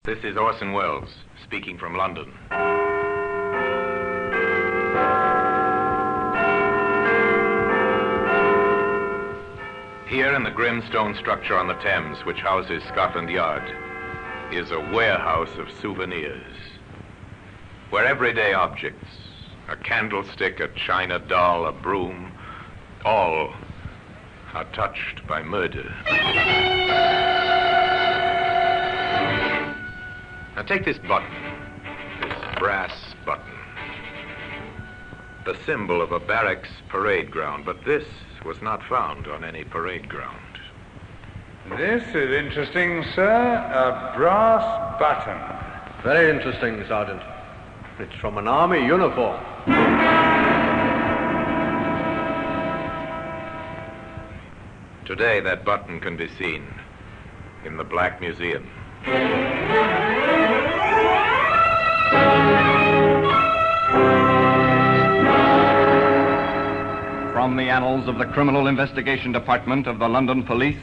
This is Orson Welles, speaking from London. Here in the grim stone structure on the Thames, which houses Scotland Yard, is a warehouse of souvenirs, where everyday objects, a candlestick, a china doll, a broom, all are touched by murder. Now take this button, this brass button, the symbol of a barracks parade ground, but this was not found on any parade ground. This is interesting, sir. A brass button. Very interesting, Sergeant. It's from an army uniform. Today, that button can be seen in the Black Museum. From the annals of the Criminal Investigation Department of the London Police,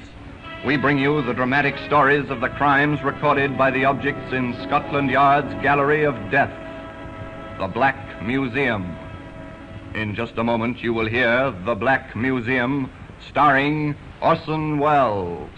we bring you the dramatic stories of the crimes recorded by the objects in Scotland Yard's Gallery of Death, the Black Museum. In just a moment, you will hear The Black Museum, starring Orson Welles.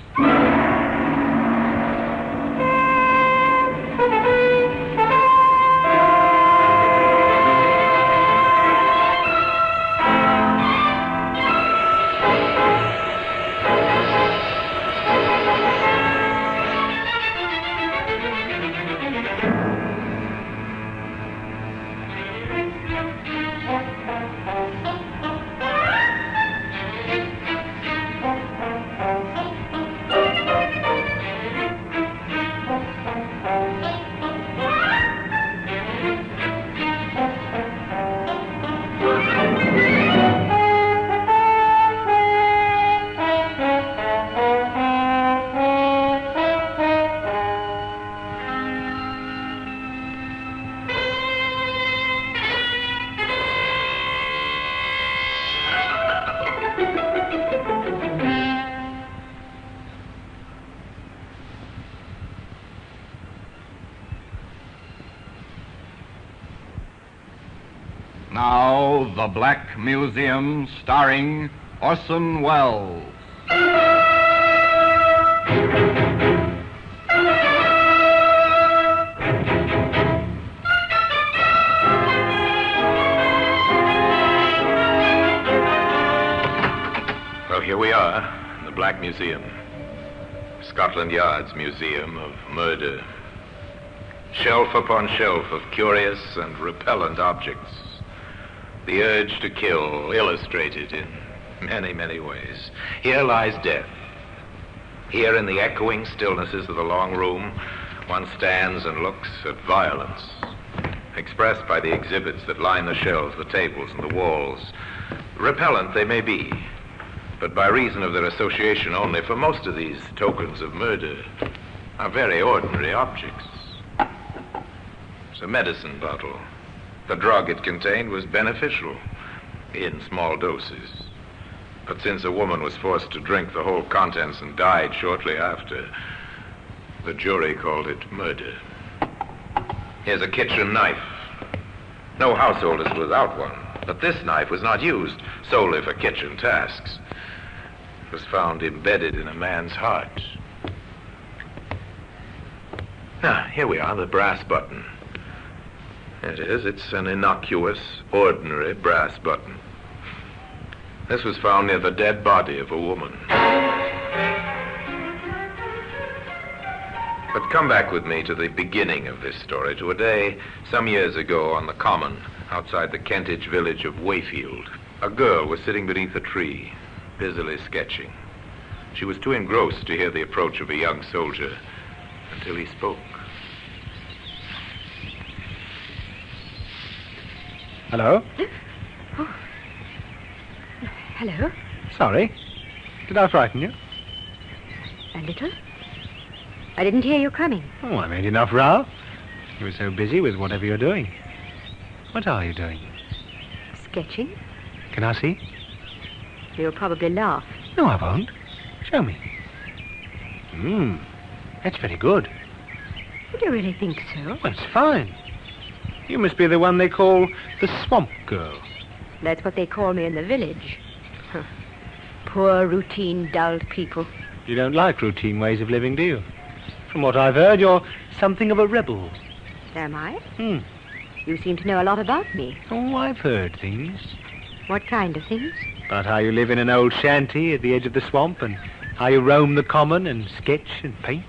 Now, The Black Museum, starring Orson Welles. Well, here we are in the Black Museum, Scotland Yard's Museum of Murder. Shelf upon shelf of curious and repellent objects. The urge to kill, illustrated in many, many ways. Here lies death. Here in the echoing stillnesses of the long room, one stands and looks at violence, expressed by the exhibits that line the shelves, the tables, and the walls. Repellent they may be, but by reason of their association only, for most of these tokens of murder are very ordinary objects. It's a medicine bottle. The drug it contained was beneficial in small doses. But since a woman was forced to drink the whole contents and died shortly after, the jury called it murder. Here's a kitchen knife. No household is without one, but this knife was not used solely for kitchen tasks. It was found embedded in a man's heart. Now, here we are, the brass button. It is. It's an innocuous, ordinary brass button. This was found near the dead body of a woman. But come back with me to the beginning of this story, to a day some years ago on the common outside the Kentish village of Wayfield. A girl was sitting beneath a tree, busily sketching. She was too engrossed to hear the approach of a young soldier until he spoke. Hello? Oh. Hello? Sorry. Did I frighten you? A little. I didn't hear you coming. Oh, I made enough row. You were so busy with whatever you're doing. What are you doing? Sketching. Can I see? You'll probably laugh. No, I won't. Show me. That's very good. Do you really think so? Well, it's fine. You must be the one they call the Swamp Girl. That's what they call me in the village. Huh. Poor, routine, dulled people. You don't like routine ways of living, do you? From what I've heard, you're something of a rebel. Am I? Hmm. You seem to know a lot about me. Oh, I've heard things. What kind of things? About how you live in an old shanty at the edge of the swamp and how you roam the common and sketch and paint.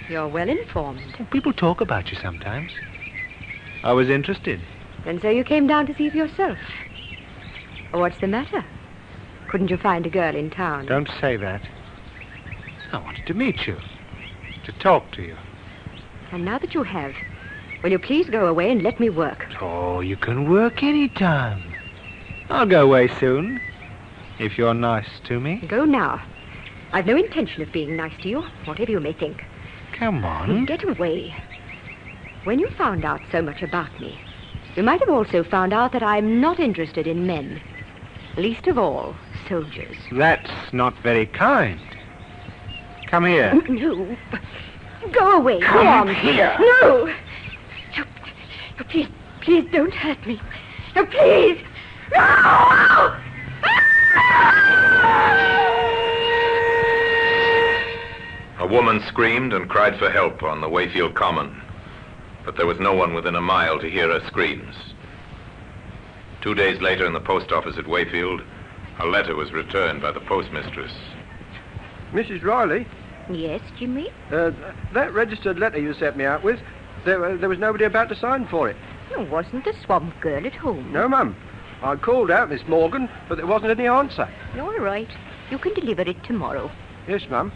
You're well informed. People talk about you sometimes. I was interested. And so you came down to see for yourself. What's the matter? Couldn't you find a girl in town? Don't say that. I wanted to meet you. To talk to you. And now that you have, will you please go away and let me work? Oh, you can work any time. I'll go away soon, if you're nice to me. Go now. I've no intention of being nice to you, whatever you may think. Come on. Get away. When you found out so much about me, you might have also found out that I'm not interested in men. Least of all, soldiers. That's not very kind. Come here. No. Go away. Come Go on. here. No. No, please don't hurt me. No, please. No! A woman screamed and cried for help on the Wayfield Common, but there was no one within a mile to hear her screams. 2 days later, in the post office at Wayfield, a letter was returned by the postmistress. Mrs. Riley, Yes, Jimmy? that registered letter you sent me out with, there was nobody about to sign for it. There wasn't the swamp girl at home. No, Mum. I called out Miss Morgan, but there wasn't any answer. All right. You can deliver it tomorrow. Yes, Mum.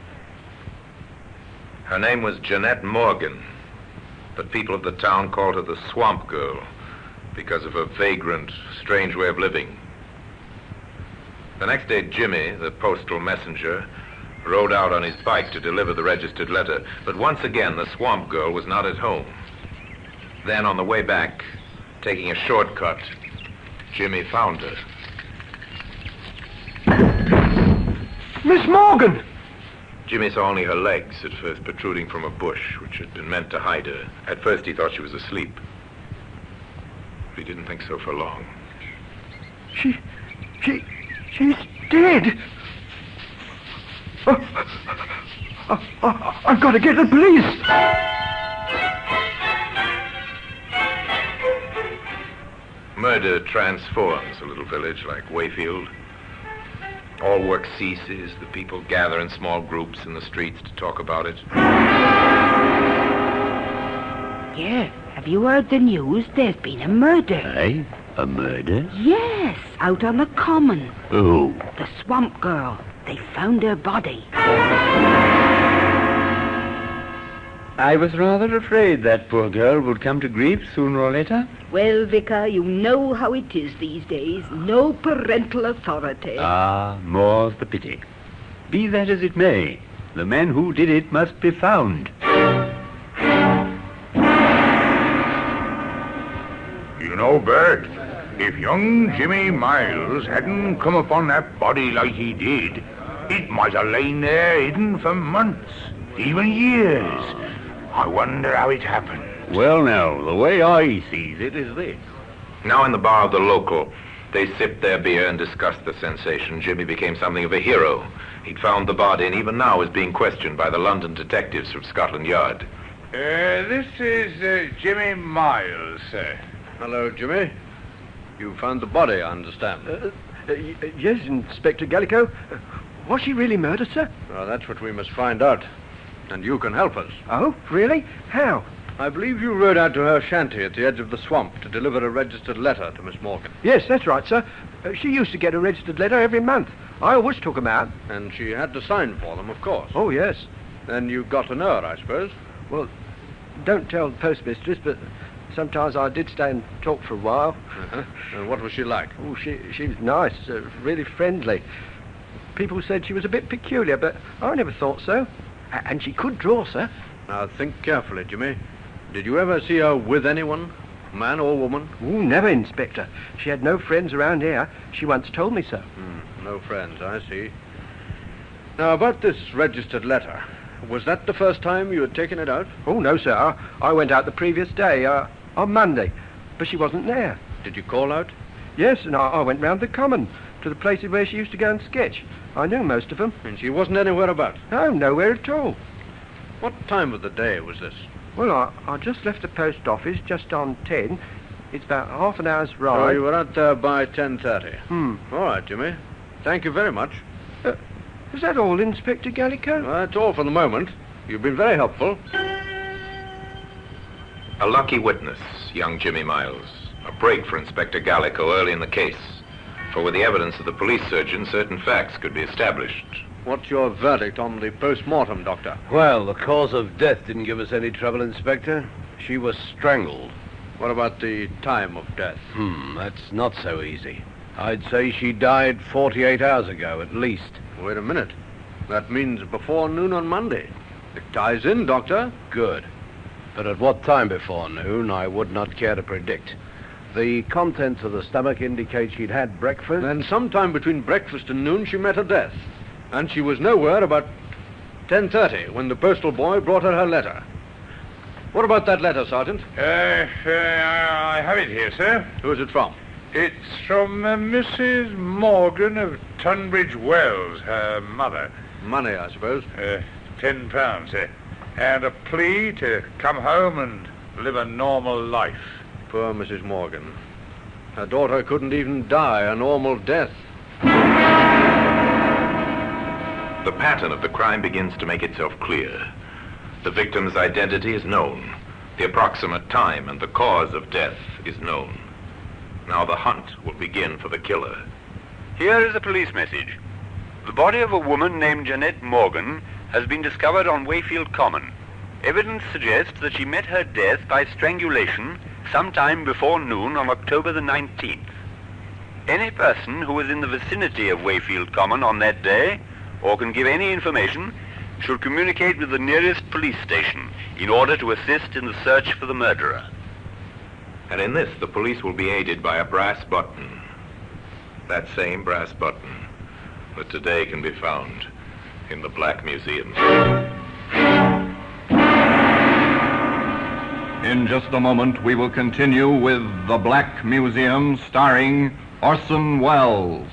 Her name was Jeanette Morgan, but people of the town called her the Swamp Girl because of her vagrant, strange way of living. The next day, Jimmy, the postal messenger, rode out on his bike to deliver the registered letter, but once again the Swamp Girl was not at home. Then, on the way back, taking a shortcut, Jimmy found her. Miss Morgan! Jimmy saw only her legs at first protruding from a bush, which had been meant to hide her. At first he thought she was asleep. But he didn't think so for long. She's dead. I've got to get the police. Murder transforms a little village like Wayfield. All work ceases. The people gather in small groups in the streets to talk about it. Yeah, have you heard the news? There's been a murder. Aye? A murder? Yes, out on the common. Who? The Swamp Girl. They found her body. I was rather afraid that poor girl would come to grief sooner or later. Well, Vicar, you know how it is these days. No parental authority. Ah, more's the pity. Be that as it may, the man who did it must be found. You know, Bert, if young Jimmy Miles hadn't come upon that body like he did, it might have lain there hidden for months, even years. I wonder how it happened. Well, now, the way I sees it is this. Now in the bar of the local, they sipped their beer and discussed the sensation. Jimmy became something of a hero. He'd found the body and even now is being questioned by the London detectives from Scotland Yard. This is Jimmy Miles, sir. Hello, Jimmy. You found the body, I understand. Yes, Inspector Gallico. Was she really murdered, sir? Well, that's what we must find out. And you can help us. Oh, really? How? I believe you rode out to her shanty at the edge of the swamp to deliver a registered letter to Miss Morgan. Yes, that's right, sir. She used to get a registered letter every month. I always took them out. And she had to sign for them, of course. Oh, yes. Then you got to know her, I suppose. Well, don't tell the postmistress, but sometimes I did stay and talk for a while. Uh-huh. And what was she like? Oh, she was nice, really friendly. People said she was a bit peculiar, but I never thought so. And she could draw, sir. Now, think carefully, Jimmy. Did you ever see her with anyone, man or woman? Oh, never, Inspector. She had no friends around here. She once told me so. No friends, I see. Now, about this registered letter, Was that the first time you had taken it out? Oh, no, sir. I went out the previous day, on Monday, but she wasn't there. Did you call out? Yes, and I went round the common to the places where she used to go and sketch. I knew most of them. And she wasn't anywhere about? No, nowhere at all. What time of the day was this? Well, I just left the post office just on 10. It's about half an hour's ride. So you were out there by 10:30? All right, Jimmy. Thank you very much. Is that all, Inspector Gallico? That's all for the moment. You've been very helpful. A lucky witness, young Jimmy Miles. A break for Inspector Gallico early in the case. For with the evidence of the police surgeon, certain facts could be established. What's your verdict on the post-mortem, Doctor? Well, the cause of death didn't give us any trouble, Inspector. She was strangled. What about the time of death? That's not so easy. I'd say she died 48 hours ago, at least. Wait a minute. That means before noon on Monday. It ties in, Doctor. Good. But at what time before noon, I would not care to predict. The contents of the stomach indicate she'd had breakfast. Then sometime between breakfast and noon, she met her death. And she was nowhere about 10:30 when the postal boy brought her letter. What about that letter, Sergeant? I have it here, sir. Who is it from? It's from Mrs. Morgan of Tunbridge Wells, her mother. Money, I suppose. £10, sir. And a plea to come home and live a normal life. Poor Mrs. Morgan. Her daughter couldn't even die a normal death. The pattern of the crime begins to make itself clear. The victim's identity is known. The approximate time and the cause of death is known. Now the hunt will begin for the killer. Here is a police message. The body of a woman named Jeanette Morgan has been discovered on Wayfield Common. Evidence suggests that she met her death by strangulation sometime before noon on October the 19th. Any person who was in the vicinity of Wayfield Common on that day, or can give any information, should communicate with the nearest police station in order to assist in the search for the murderer. And in this, the police will be aided by a brass button. That same brass button that today can be found in the Black Museum. In just a moment, we will continue with The Black Museum, starring Orson Welles.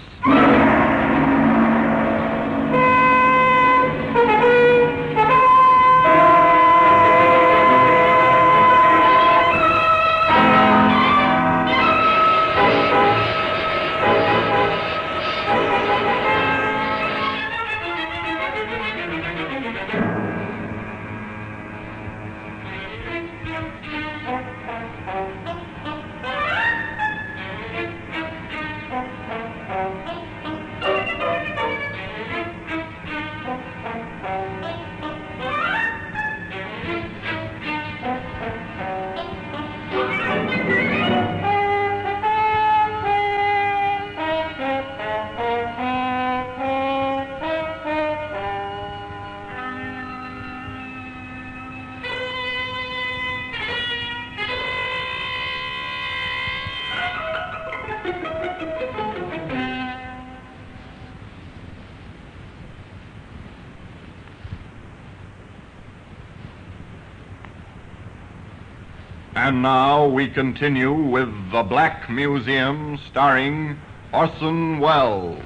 And now we continue with The Black Museum, starring Orson Welles.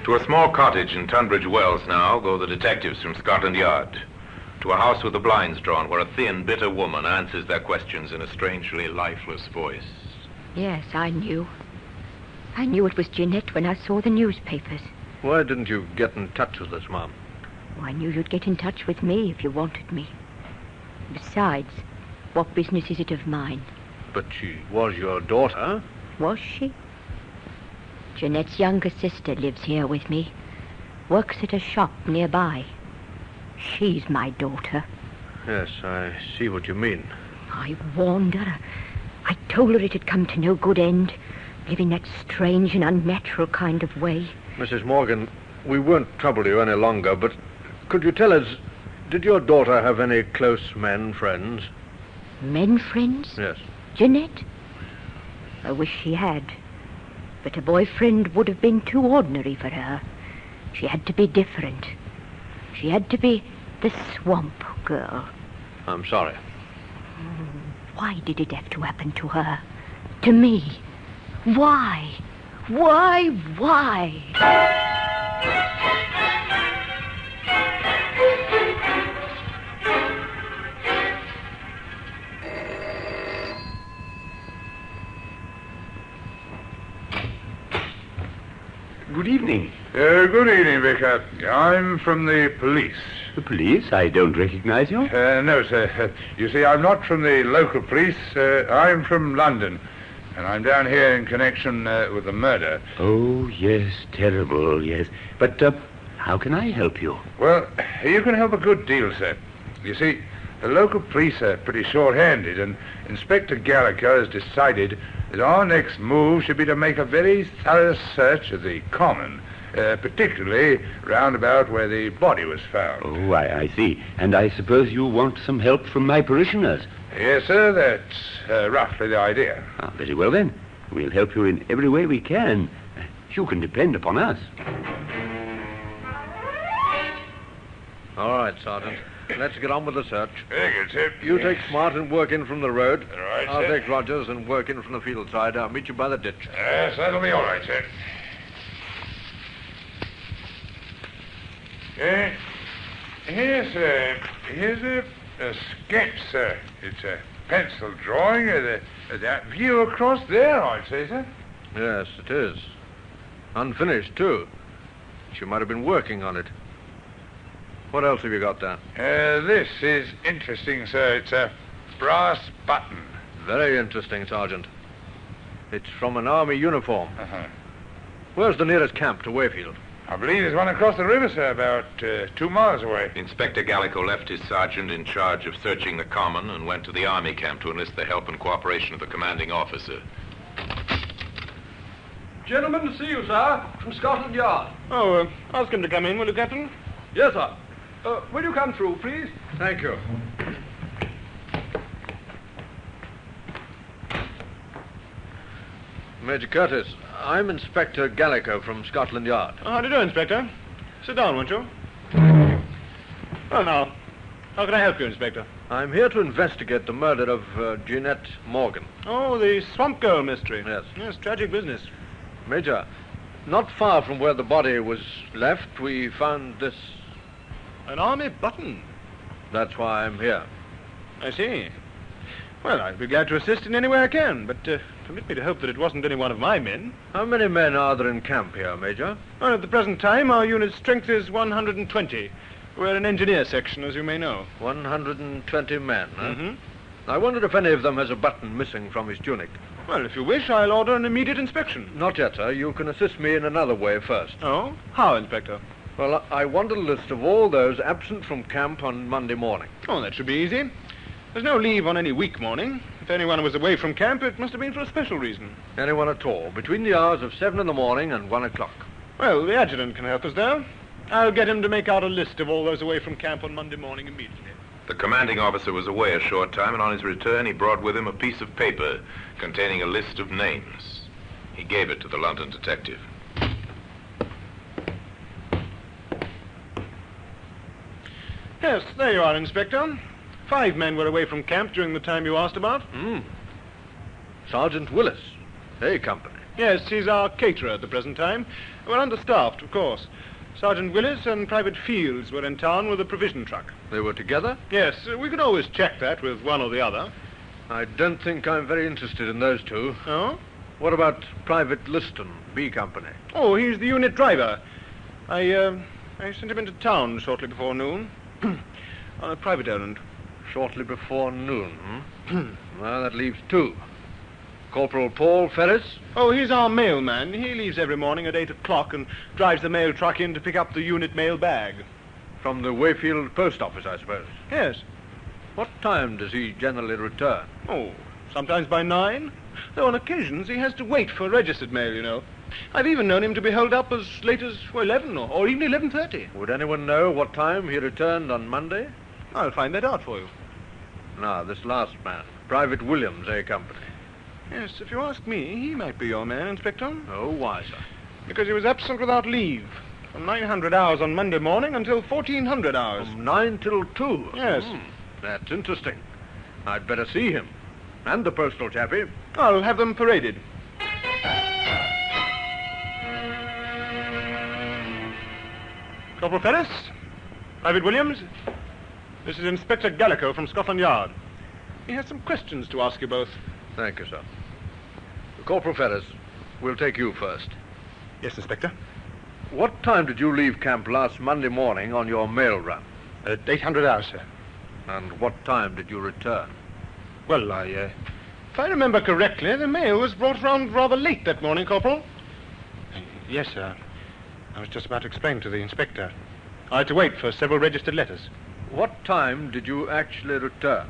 To a small cottage in Tunbridge Wells now go the detectives from Scotland Yard. To a house with the blinds drawn where a thin, bitter woman answers their questions in a strangely lifeless voice. Yes, I knew. I knew it was Jeanette when I saw the newspapers. Why didn't you get in touch with us, Mom? Oh, I knew you'd get in touch with me if you wanted me. Besides, what business is it of mine? But she was your daughter. Was she? Jeanette's younger sister lives here with me. Works at a shop nearby. She's my daughter. Yes, I see what you mean. I warned her. I told her it had come to no good end. Living that strange and unnatural kind of way. Mrs. Morgan, we won't trouble you any longer, but could you tell us, did your daughter have any close men friends? Men friends? Yes. Jeanette? I wish she had. But a boyfriend would have been too ordinary for her. She had to be different. She had to be the swamp girl. I'm sorry. Why did it have to happen to her? To me? Why? Why? Good evening. Good evening, Vicar. I'm from the police. The police? I don't recognize you. No, sir. You see, I'm not from the local police. I'm from London. And I'm down here in connection with the murder. Oh, yes, terrible, yes. But how can I help you? Well, you can help a good deal, sir. You see, the local police are pretty short-handed, and Inspector Gallagher has decided that our next move should be to make a very thorough search of the common, particularly round about where the body was found. Oh, I see. And I suppose you want some help from my parishioners? Yes, sir, that's roughly the idea. Ah, very well, then. We'll help you in every way we can. You can depend upon us. All right, Sergeant. Let's get on with the search. Very good, sir. You take Smart and work in from the road. All right, I'll sir. take Rogers and work in from the field side. I'll meet you by the ditch. Yes, that'll be all right, sir. Here's a sketch, sir. It's a pencil drawing of that view across there, I'd say, sir. Yes, it is. Unfinished, too. She might have been working on it. What else have you got there? This is interesting, sir. It's a brass button. Very interesting, Sergeant. It's from an army uniform. Uh-huh. Where's the nearest camp to Wayfield? I believe there's one across the river, sir, about 2 miles away. Inspector Gallico left his sergeant in charge of searching the common and went to the army camp to enlist the help and cooperation of the commanding officer. Gentlemen to see you, sir, from Scotland Yard. Oh, ask him to come in, will you, Captain? Yes, sir. Will you come through, please? Thank you. Major Curtis, I'm Inspector Gallico from Scotland Yard. Oh, how do you do, Inspector? Sit down, won't you? Well, now, how can I help you, Inspector? I'm here to investigate the murder of Jeanette Morgan. Oh, the Swamp Girl mystery. Yes. Yes, tragic business. Major, not far from where the body was left, we found this. An army button. That's why I'm here. I see. Well, I'd be glad to assist in any way I can, but permit me to hope that it wasn't any one of my men. How many men are there in camp here, Major? Well, at the present time, our unit's strength is 120. We're an engineer section, as you may know. 120 men, huh? Mm-hmm. I wondered if any of them has a button missing from his tunic. Well, if you wish, I'll order an immediate inspection. Not yet, sir. You can assist me in another way first. Oh? How, Inspector? Well, I want a list of all those absent from camp on Monday morning. Oh, that should be easy. There's no leave on any week morning. If anyone was away from camp, it must have been for a special reason. Anyone at all, between the hours of 7 in the morning and 1 o'clock. Well, the adjutant can help us there. I'll get him to make out a list of all those away from camp on Monday morning immediately. The commanding officer was away a short time, and on his return he brought with him a piece of paper containing a list of names. He gave it to the London detective. Yes, there you are, Inspector. 5 men were away from camp during the time you asked about. Sergeant Willis, A Company. Yes, he's our caterer at the present time. We're understaffed, of course. Sergeant Willis and Private Fields were in town with a provision truck. They were together? Yes, we could always check that with one or the other. I don't think I'm very interested in those two. Oh? What about Private Liston, B Company? Oh, he's the unit driver. I sent him into town shortly before noon. On a private errand. Shortly before noon, Well, that leaves 2. Corporal Paul Ferris? Oh, he's our mailman. He leaves every morning at 8 o'clock and drives the mail truck in to pick up the unit mail bag. From the Wayfield post office, I suppose. Yes. What time does he generally return? Oh, sometimes by 9. Though on occasions he has to wait for registered mail, you know. I've even known him to be held up as late as 11 or even 11:30. Would anyone know what time he returned on Monday? I'll find that out for you. Now, this last man. Private Williams, A Company. Yes, if you ask me, he might be your man, Inspector. Oh, why, sir? Because he was absent without leave. From 900 hours on Monday morning until 1400 hours. From 9 till 2? Yes. That's interesting. I'd better see him. And the postal chappie. I'll have them paraded. Corporal Ferris, Private Williams, this is Inspector Gallico from Scotland Yard. He has some questions to ask you both. Thank you, sir. Corporal Ferris, we'll take you first. Yes, Inspector. What time did you leave camp last Monday morning on your mail run? At 800 hours, sir. And what time did you return? Well, if I remember correctly, the mail was brought round rather late that morning, Corporal. Yes, sir. I was just about to explain to the inspector. I had to wait for several registered letters. What time did you actually return?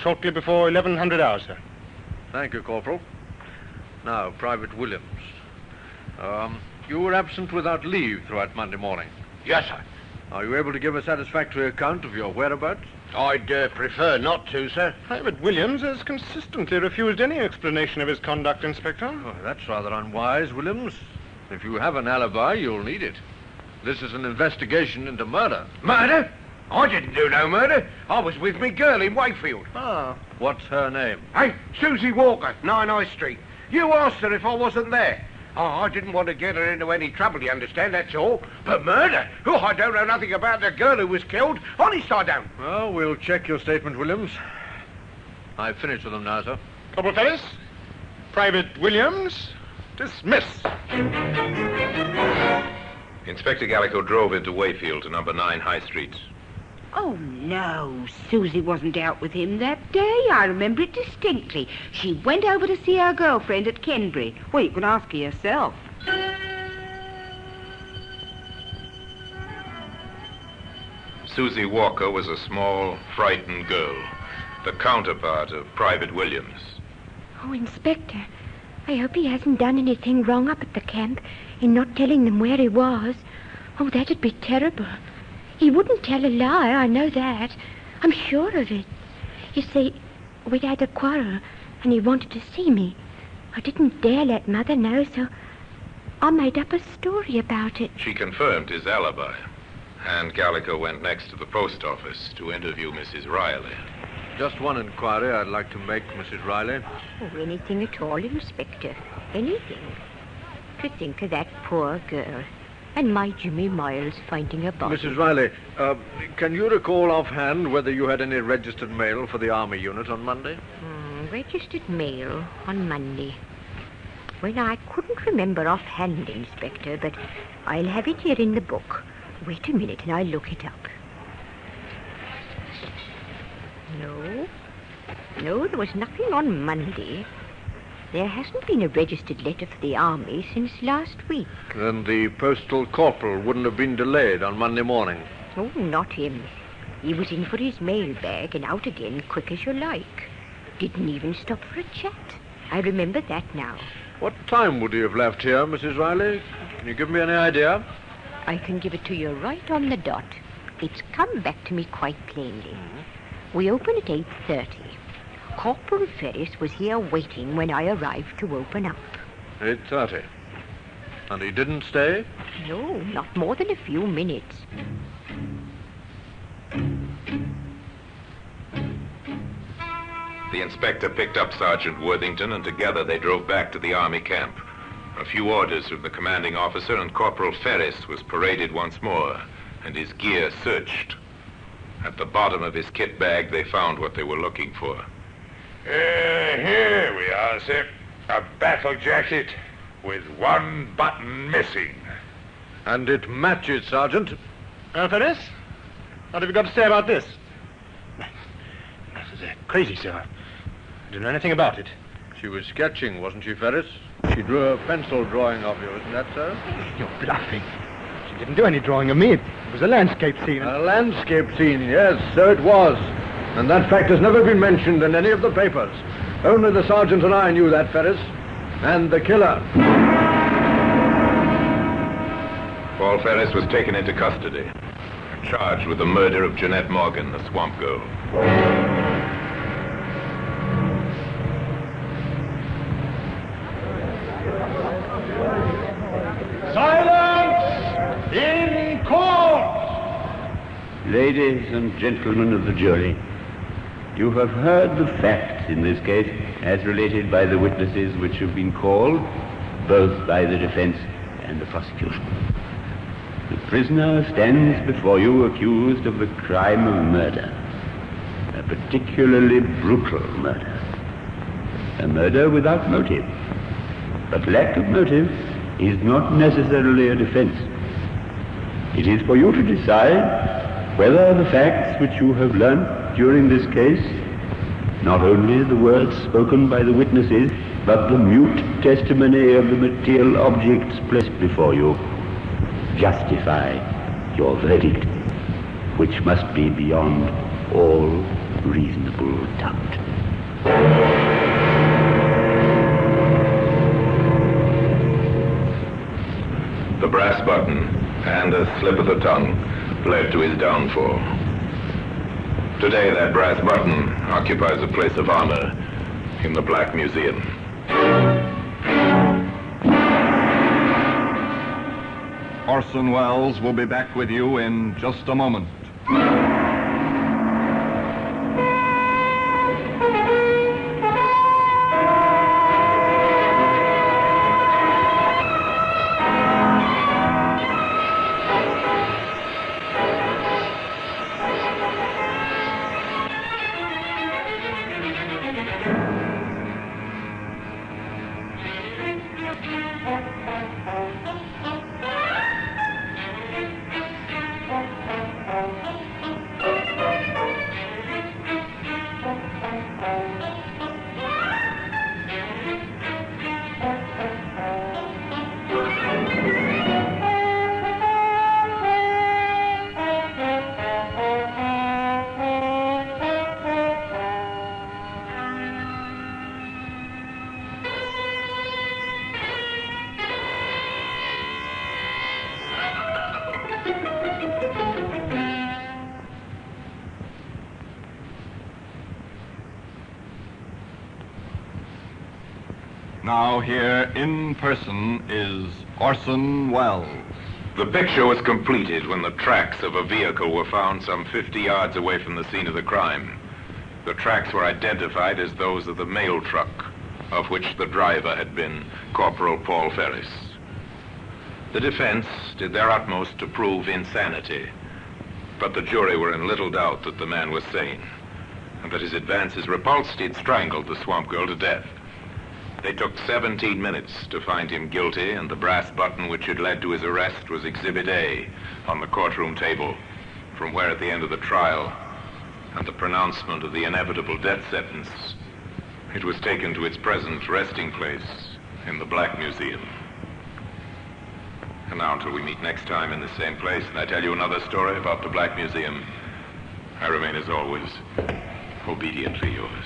Shortly before 1100 hours, sir. Thank you, Corporal. Now, Private Williams. You were absent without leave throughout Monday morning. Yes, sir. Are you able to give a satisfactory account of your whereabouts? I'd prefer not to, sir. Private Williams has consistently refused any explanation of his conduct, Inspector. Oh, that's rather unwise, Williams. If you have an alibi, you'll need it. This is an investigation into murder. Murder? I didn't do no murder. I was with me girl in Wakefield. Ah. What's her name? Hey, Susie Walker, 9 High Street. You asked her if I wasn't there. Oh, I didn't want to get her into any trouble, you understand, that's all. But murder? Oh, I don't know nothing about the girl who was killed. Honest, I don't. Well, we'll check your statement, Williams. I've finished with them now, sir. Corporal Ferris, Private Williams, dismiss. Inspector Gallico drove into Wayfield to number 9 High Street. Oh, no, Susie wasn't out with him that day. I remember it distinctly. She went over to see her girlfriend at Kenbury. Well, you can ask her yourself. Susie Walker was a small, frightened girl, the counterpart of Private Williams. Oh, Inspector, I hope he hasn't done anything wrong up at the camp in not telling them where he was. Oh, that'd be terrible. He wouldn't tell a lie, I know that. I'm sure of it. You see, we'd had a quarrel, and he wanted to see me. I didn't dare let Mother know, so I made up a story about it. She confirmed his alibi, and Gallico went next to the post office to interview Mrs. Riley. Just one inquiry I'd like to make, Mrs. Riley. Oh, anything at all, Inspector. Anything. To think of that poor girl. And my Jimmy Miles finding a body. Mrs. Riley, can you recall offhand whether you had any registered mail for the Army unit on Monday? Registered mail on Monday. Well, I couldn't remember offhand, Inspector, but I'll have it here in the book. Wait a minute and I'll look it up. No, there was nothing on Monday. There hasn't been a registered letter for the Army since last week. Then the postal corporal wouldn't have been delayed on Monday morning. Oh, not him. He was in for his mail bag and out again quick as you like. Didn't even stop for a chat. I remember that now. What time would he have left here, Mrs. Riley? Can you give me any idea? I can give it to you right on the dot. It's come back to me quite plainly. We open at 8:30. Corporal Ferris was here waiting when I arrived to open up. 8:30. And he didn't stay? No, not more than a few minutes. The inspector picked up Sergeant Worthington, and together they drove back to the Army camp. A few orders from the commanding officer, and Corporal Ferris was paraded once more, and his gear searched. At the bottom of his kit bag, they found what they were looking for. Here we are, sir. A battle jacket with one button missing. And it matches, Sergeant. Ferris, what have you got to say about this? This is crazy, sir. I don't know anything about it. She was sketching, wasn't she, Ferris? She drew a pencil drawing of you, isn't that so? You're bluffing. She didn't do any drawing of me. It was a landscape scene. A landscape scene, yes, so it was. And that fact has never been mentioned in any of the papers. Only the sergeant and I knew that, Ferris. And the killer. Paul Ferris was taken into custody, charged with the murder of Jeanette Morgan, the swamp girl. Ladies and gentlemen of the jury, you have heard the facts in this case as related by the witnesses which have been called, both by the defense and the prosecution. The prisoner stands before you accused of the crime of murder, a particularly brutal murder. A murder without motive. But lack of motive is not necessarily a defense. It is for you to decide whether the facts which you have learnt during this case, not only the words spoken by the witnesses, but the mute testimony of the material objects placed before you, justify your verdict, which must be beyond all reasonable doubt. The brass button and a slip of the tongue led to his downfall. Today, that brass button occupies a place of honor in the Black Museum. Orson Welles will be back with you in just a moment. Now here in person is Orson Welles. The picture was completed when the tracks of a vehicle were found some 50 yards away from the scene of the crime. The tracks were identified as those of the mail truck, of which the driver had been Corporal Paul Ferris. The defense did their utmost to prove insanity, but the jury were in little doubt that the man was sane, and that his advances repulsed, he'd strangled the swamp girl to death. They took 17 minutes to find him guilty, and the brass button which had led to his arrest was Exhibit A on the courtroom table, from where at the end of the trial and the pronouncement of the inevitable death sentence, it was taken to its present resting place in the Black Museum. And now until we meet next time in the same place and I tell you another story about the Black Museum, I remain as always, obediently yours.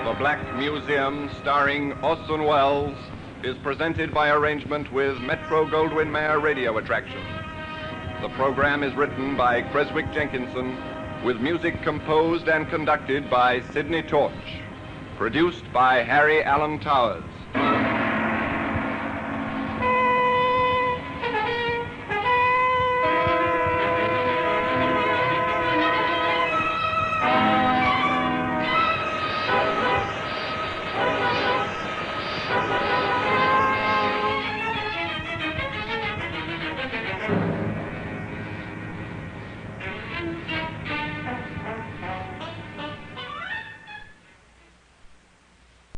The Black Museum, starring Orson Welles, is presented by arrangement with Metro-Goldwyn-Mayer Radio Attraction. The program is written by Creswick Jenkinson, with music composed and conducted by Sidney Torch. Produced by Harry Allen Towers.